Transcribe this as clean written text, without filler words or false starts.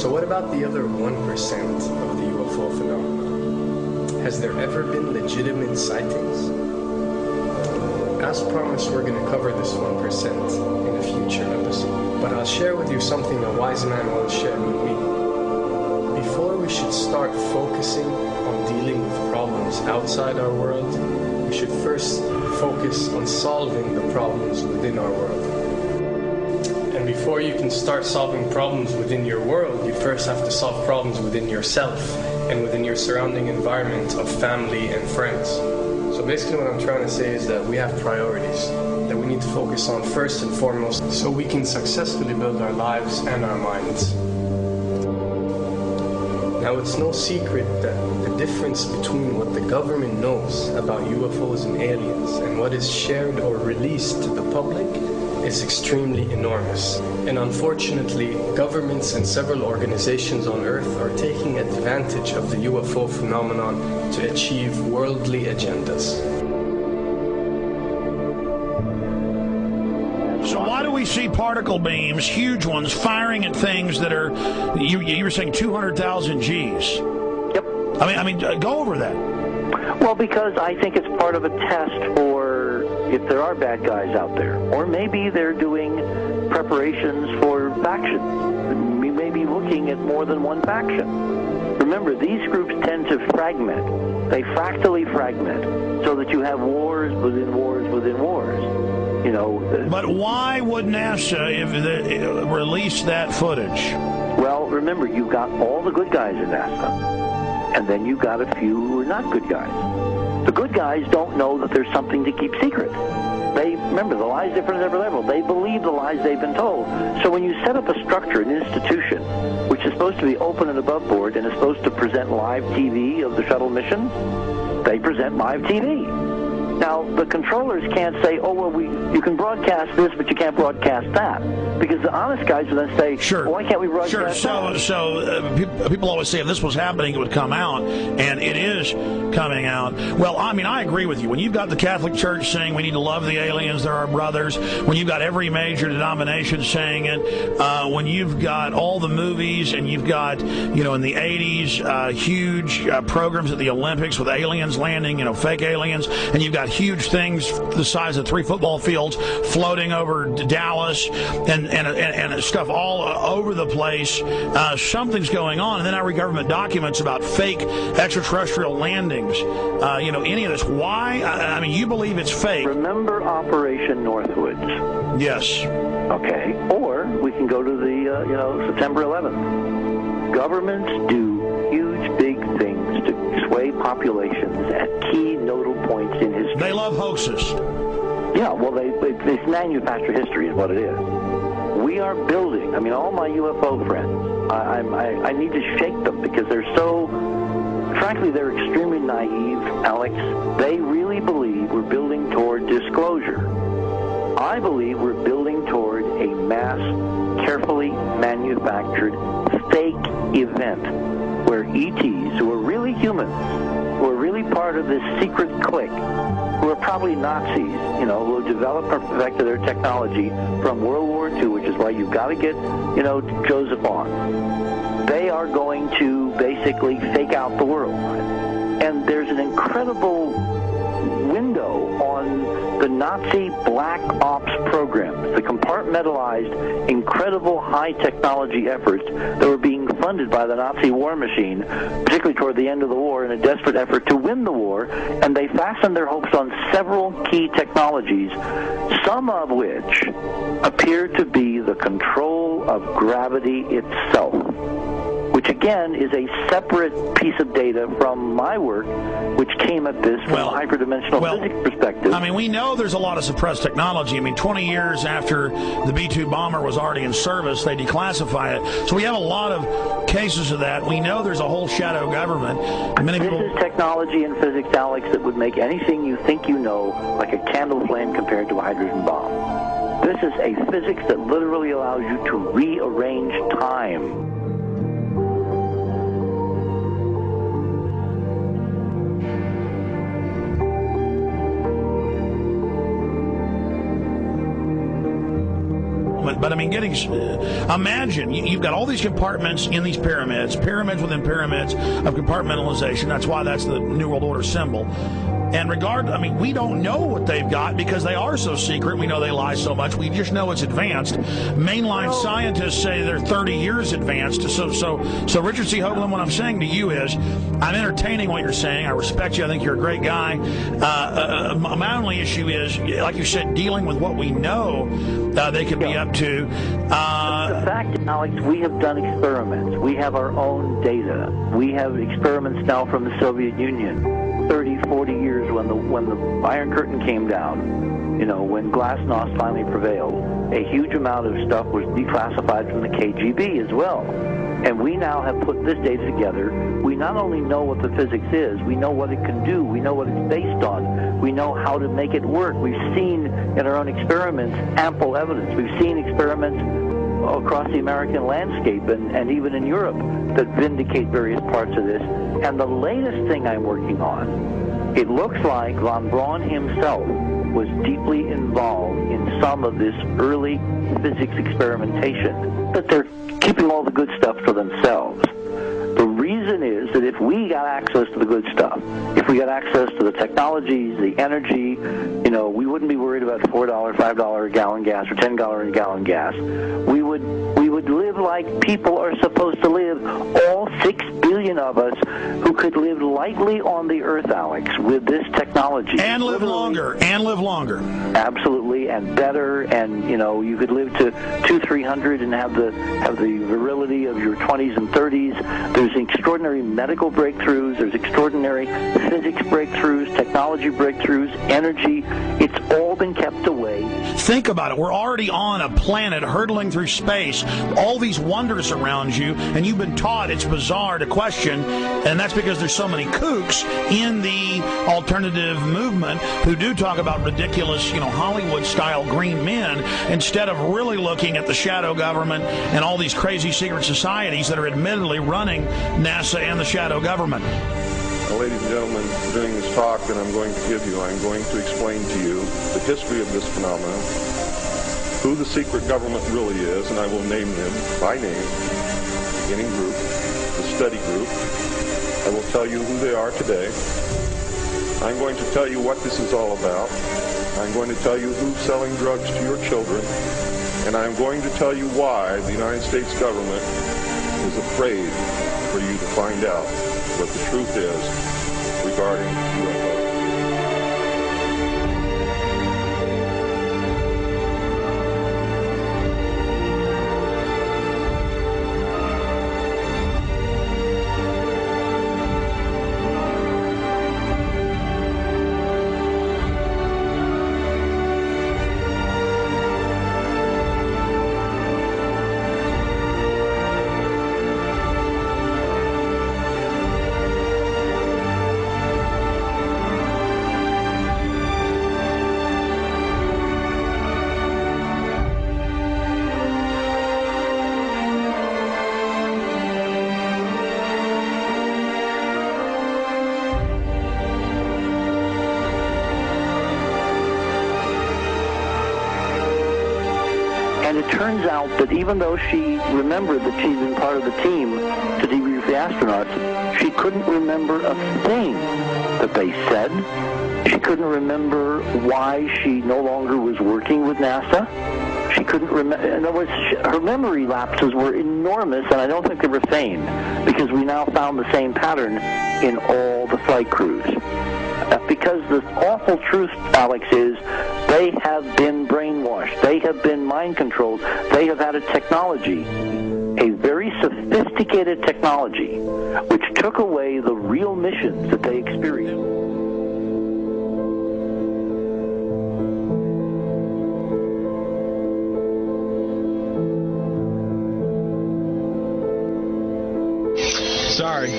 So what about the other 1% of the UFO phenomenon? Has there ever been legitimate sightings? As promised, we're going to cover this 1% in a future episode. But I'll share with you something a wise man once shared with me. Before we should start focusing on dealing with problems outside our world, we should first focus on solving the problems within our world. And before you can start solving problems within your world, you first have to solve problems within yourself and within your surrounding environment of family and friends. So basically what I'm trying to say is that we have priorities that we need to focus on first and foremost so we can successfully build our lives and our minds. Now, it's no secret that the difference between what the government knows about UFOs and aliens and what is shared or released to the public is extremely enormous. And unfortunately, governments and several organizations on Earth are taking advantage of the UFO phenomenon to achieve worldly agendas. So why do we see particle beams, huge ones, firing at things that are, you were saying 200,000 Gs? Yep. I mean, go over that. Well, because I think it's part of a test for if there are bad guys out there. Or maybe they're doing preparations for factions. We may be looking at more than one faction. Remember, these groups tend to fragment. They fractally fragment so that you have wars within wars within wars. You know. But why would NASA release that footage? Well, remember, you've got all the good guys in NASA, and then you've got a few who are not good guys. The good guys don't know that there's something to keep secret. Remember, the lie's different at every level. They believe the lies they've been told. So when you set up a structure, an institution, which is supposed to be open and above board and is supposed to present live TV of the shuttle missions, they present live TV. Now, the controllers can't say, oh, well, you can broadcast this, but you can't broadcast that. Because the honest guys will then say, sure. Well, why can't we broadcast that? So people always say if this was happening, it would come out, and it is coming out. Well, I mean, I agree with you. When you've got the Catholic Church saying we need to love the aliens, they're our brothers, when you've got every major denomination saying it, when you've got all the movies, and you've got, in the 80s, huge programs at the Olympics with aliens landing, fake aliens, and you've got huge things the size of 3 football fields floating over Dallas and stuff all over the place. Something's going on. And then I read government documents about fake extraterrestrial landings. Any of this. Why? I mean, you believe it's fake. Remember Operation Northwoods? Yes. Okay. Or we can go to the, September 11th. Governments do huge, big things to sway populations at key nodal points in history. They love hoaxes. Yeah, well, they manufacture history is what it is. We are building, all my UFO friends, I need to shake them because they're so, frankly, they're extremely naive, Alex. They really believe we're building toward disclosure. I believe we're building toward a mass, carefully manufactured fake event where ETs, who are really humans, who are really part of this secret clique, who are probably Nazis, who have developed or perfected their technology from World War II, which is why you've got to get, Joseph on. They are going to basically fake out the world. And there's an incredible window on the Nazi black ops programs, the compartmentalized, incredible high-technology efforts that were being funded by the Nazi war machine, particularly toward the end of the war in a desperate effort to win the war, and they fastened their hopes on several key technologies, some of which appear to be the control of gravity itself, which again is a separate piece of data from my work, which came at this from a hyperdimensional physics perspective. I mean, we know there's a lot of suppressed technology. 20 years after the B-2 bomber was already in service, they declassify it. So we have a lot of cases of that. We know there's a whole shadow government. This is technology in physics, Alex, that would make anything you think you know like a candle flame compared to a hydrogen bomb. This is a physics that literally allows you to rearrange time. But I mean, imagine you've got all these compartments in these pyramids within pyramids of compartmentalization. That's why that's the New World Order symbol. And we don't know what they've got because they are so secret. We know they lie so much. We just know it's advanced. Mainline scientists say they're 30 years advanced. So Richard C. Hoagland, what I'm saying to you is, I'm entertaining what you're saying. I respect you. I think you're a great guy. My only issue is, like you said, dealing with what we know they could be up to. The fact, Alex, we have done experiments. We have our own data. We have experiments now from the Soviet Union. 30, 40 years when the Iron Curtain came down, when Glasnost finally prevailed, a huge amount of stuff was declassified from the KGB as well. And we now have put this data together. We not only know what the physics is, we know what it can do, we know what it's based on, we know how to make it work. We've seen in our own experiments ample evidence. We've seen experiments across the American landscape and even in Europe that vindicate various parts of this. And the latest thing I'm working on, it looks like von Braun himself was deeply involved in some of this early physics experimentation, but they're keeping all the good stuff for themselves. The reason is that if we got access to the good stuff, if we got access to the technologies, the energy, we wouldn't be worried about $4, $5 a gallon gas or $10 a gallon gas. We would live like people are supposed to live, all 6 billion of us who could live lightly on the earth, Alex, with this technology. And live longer. Absolutely, and better, and you could live to 200-300 and have the virility of your 20s and 30s. There's extraordinary medical breakthroughs, there's extraordinary physics breakthroughs, technology breakthroughs, energy. It's all been kept away. Think about it. We're already on a planet hurtling through space, all these wonders around you, and you've been taught it's bizarre to question, and that's because there's so many kooks in the alternative movement who do talk about ridiculous, Hollywood-style green men, instead of really looking at the shadow government and all these crazy secret societies that are admittedly running NASA and the shadow government. Now, ladies and gentlemen, during this talk that I'm going to give you, I'm going to explain to you the history of this phenomenon, who the secret government really is, and I will name them by name, beginning group, the study group. I will tell you who they are today. I'm going to tell you what this is all about. I'm going to tell you who's selling drugs to your children, and I'm going to tell you why the United States government is afraid for you to find out what the truth is regarding UFOs. And it turns out that even though she remembered that she'd been part of the team to debrief the astronauts, she couldn't remember a thing that they said. She couldn't remember why she no longer was working with NASA. She couldn't remember. In other words, her memory lapses were enormous, and I don't think they were feigned, because we now found the same pattern in all the flight crews. Because the awful truth, Alex, is they have been brainwashed. They have been mind controlled. They have had a technology, a very sophisticated technology, which took away the real missions that they experienced. Sorry.